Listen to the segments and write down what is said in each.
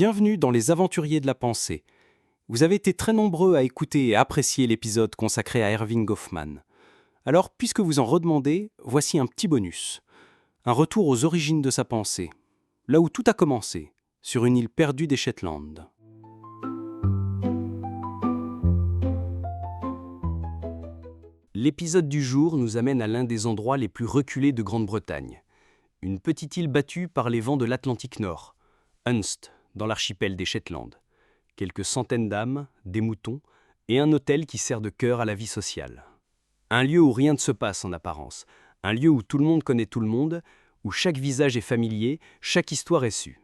Bienvenue dans Les Aventuriers de la Pensée. Vous avez été très nombreux à écouter et apprécier l'épisode consacré à Erving Goffman. Alors, puisque vous en redemandez, voici un petit bonus. Un retour aux origines de sa pensée. Là où tout a commencé, sur une île perdue des Shetland. L'épisode du jour nous amène à l'un des endroits les plus reculés de Grande-Bretagne. Une petite île battue par les vents de l'Atlantique Nord, Unst, dans l'archipel des Shetland. Quelques centaines d'âmes, des moutons, et un hôtel qui sert de cœur à la vie sociale. Un lieu où rien ne se passe en apparence, un lieu où tout le monde connaît tout le monde, où chaque visage est familier, chaque histoire est sue.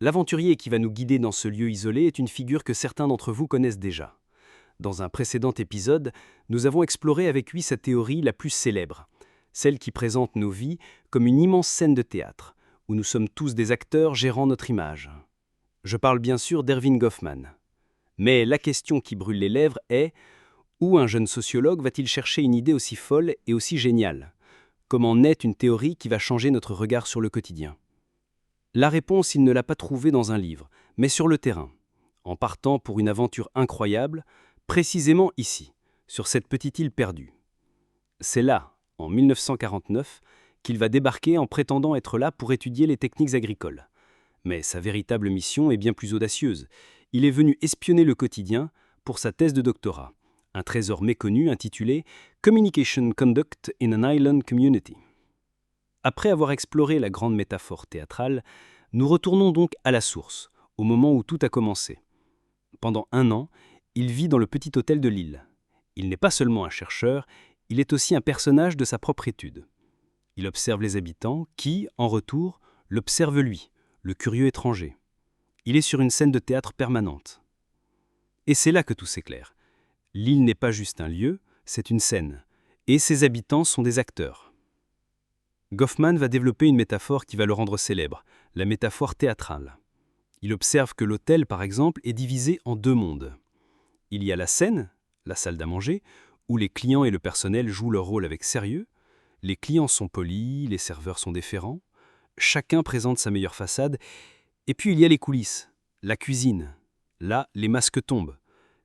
L'aventurier qui va nous guider dans ce lieu isolé est une figure que certains d'entre vous connaissent déjà. Dans un précédent épisode, nous avons exploré avec lui sa théorie la plus célèbre, celle qui présente nos vies comme une immense scène de théâtre, où nous sommes tous des acteurs gérant notre image. Je parle bien sûr d'Erving Goffman. Mais la question qui brûle les lèvres est « Où un jeune sociologue va-t-il chercher une idée aussi folle et aussi géniale ? Comment naît une théorie qui va changer notre regard sur le quotidien ?» La réponse, il ne l'a pas trouvée dans un livre, mais sur le terrain, en partant pour une aventure incroyable, précisément ici, sur cette petite île perdue. C'est là, en 1949, qu'il va débarquer en prétendant être là pour étudier les techniques agricoles. Mais sa véritable mission est bien plus audacieuse. Il est venu espionner le quotidien pour sa thèse de doctorat, un trésor méconnu intitulé « Communication Conduct in an Island Community ». Après avoir exploré la grande métaphore théâtrale, nous retournons donc à la source, au moment où tout a commencé. Pendant 1 an, il vit dans le petit hôtel de l'île. Il n'est pas seulement un chercheur, il est aussi un personnage de sa propre étude. Il observe les habitants qui, en retour, l'observent lui, le curieux étranger. Il est sur une scène de théâtre permanente. Et c'est là que tout s'éclaire. L'île n'est pas juste un lieu, c'est une scène. Et ses habitants sont des acteurs. Goffman va développer une métaphore qui va le rendre célèbre, la métaphore théâtrale. Il observe que l'hôtel, par exemple, est divisé en 2 mondes. Il y a la scène, la salle à manger, où les clients et le personnel jouent leur rôle avec sérieux. Les clients sont polis, les serveurs sont déférents. Chacun présente sa meilleure façade. Et puis il y a les coulisses, la cuisine. Là, les masques tombent.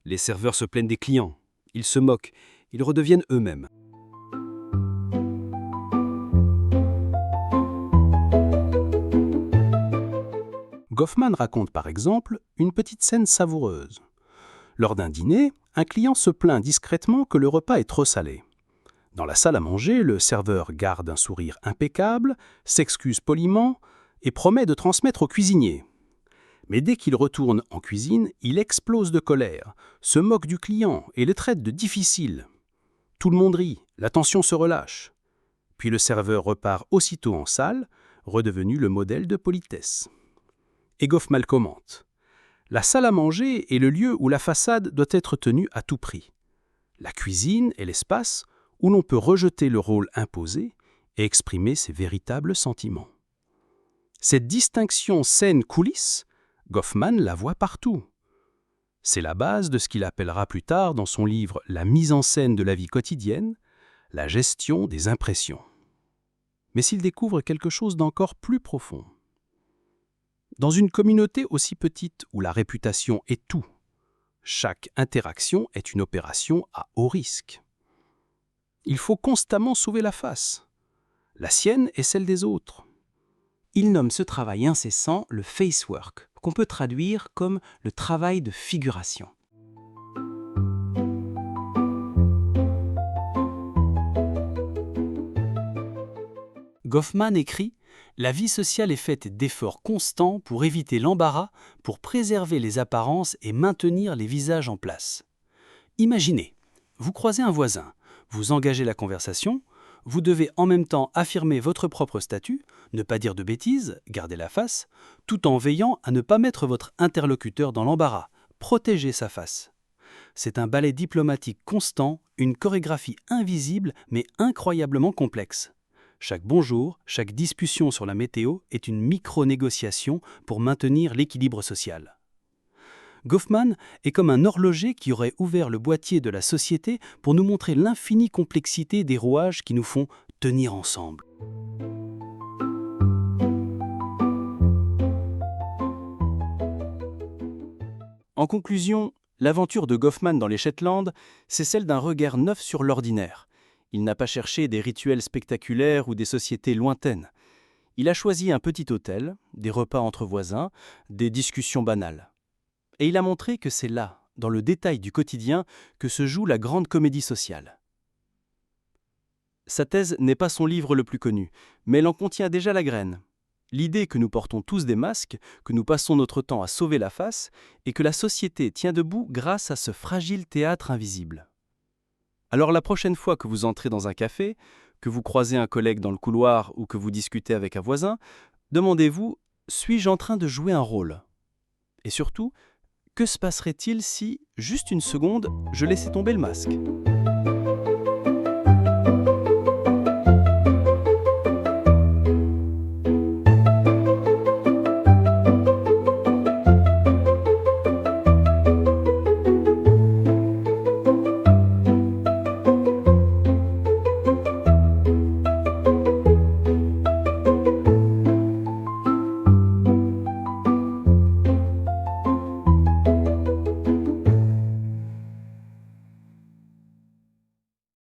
Les serveurs se plaignent des clients. Ils se moquent. Ils redeviennent eux-mêmes. Goffman raconte par exemple une petite scène savoureuse. Lors d'un dîner, un client se plaint discrètement que le repas est trop salé. Dans la salle à manger, le serveur garde un sourire impeccable, s'excuse poliment et promet de transmettre au cuisinier. Mais dès qu'il retourne en cuisine, il explose de colère, se moque du client et le traite de difficile. Tout le monde rit, la tension se relâche. Puis le serveur repart aussitôt en salle, redevenu le modèle de politesse. Et Goffman commente. La salle à manger est le lieu où la façade doit être tenue à tout prix. La cuisine est l'espace où l'on peut rejeter le rôle imposé et exprimer ses véritables sentiments. Cette distinction scène-coulisse, Goffman la voit partout. C'est la base de ce qu'il appellera plus tard dans son livre « La mise en scène de la vie quotidienne », la gestion des impressions. Mais s'il découvre quelque chose d'encore plus profond. Dans une communauté aussi petite où la réputation est tout, chaque interaction est une opération à haut risque. Il faut constamment sauver la face, la sienne et celle des autres. Il nomme ce travail incessant le face work, qu'on peut traduire comme le travail de figuration. Goffman écrit « La vie sociale est faite d'efforts constants pour éviter l'embarras, pour préserver les apparences et maintenir les visages en place. Imaginez, vous croisez un voisin, vous engagez la conversation, vous devez en même temps affirmer votre propre statut, ne pas dire de bêtises, garder la face, tout en veillant à ne pas mettre votre interlocuteur dans l'embarras, protéger sa face. C'est un ballet diplomatique constant, une chorégraphie invisible mais incroyablement complexe. Chaque bonjour, chaque discussion sur la météo est une micro-négociation pour maintenir l'équilibre social. Goffman est comme un horloger qui aurait ouvert le boîtier de la société pour nous montrer l'infinie complexité des rouages qui nous font tenir ensemble. En conclusion, l'aventure de Goffman dans les Shetland, c'est celle d'un regard neuf sur l'ordinaire. Il n'a pas cherché des rituels spectaculaires ou des sociétés lointaines. Il a choisi un petit hôtel, des repas entre voisins, des discussions banales. Et il a montré que c'est là, dans le détail du quotidien, que se joue la grande comédie sociale. Sa thèse n'est pas son livre le plus connu, mais elle en contient déjà la graine. L'idée que nous portons tous des masques, que nous passons notre temps à sauver la face, et que la société tient debout grâce à ce fragile théâtre invisible. Alors la prochaine fois que vous entrez dans un café, que vous croisez un collègue dans le couloir ou que vous discutez avec un voisin, demandez-vous « Suis-je en train de jouer un rôle ?» Et surtout, que se passerait-il si, juste une seconde, je laissais tomber le masque ?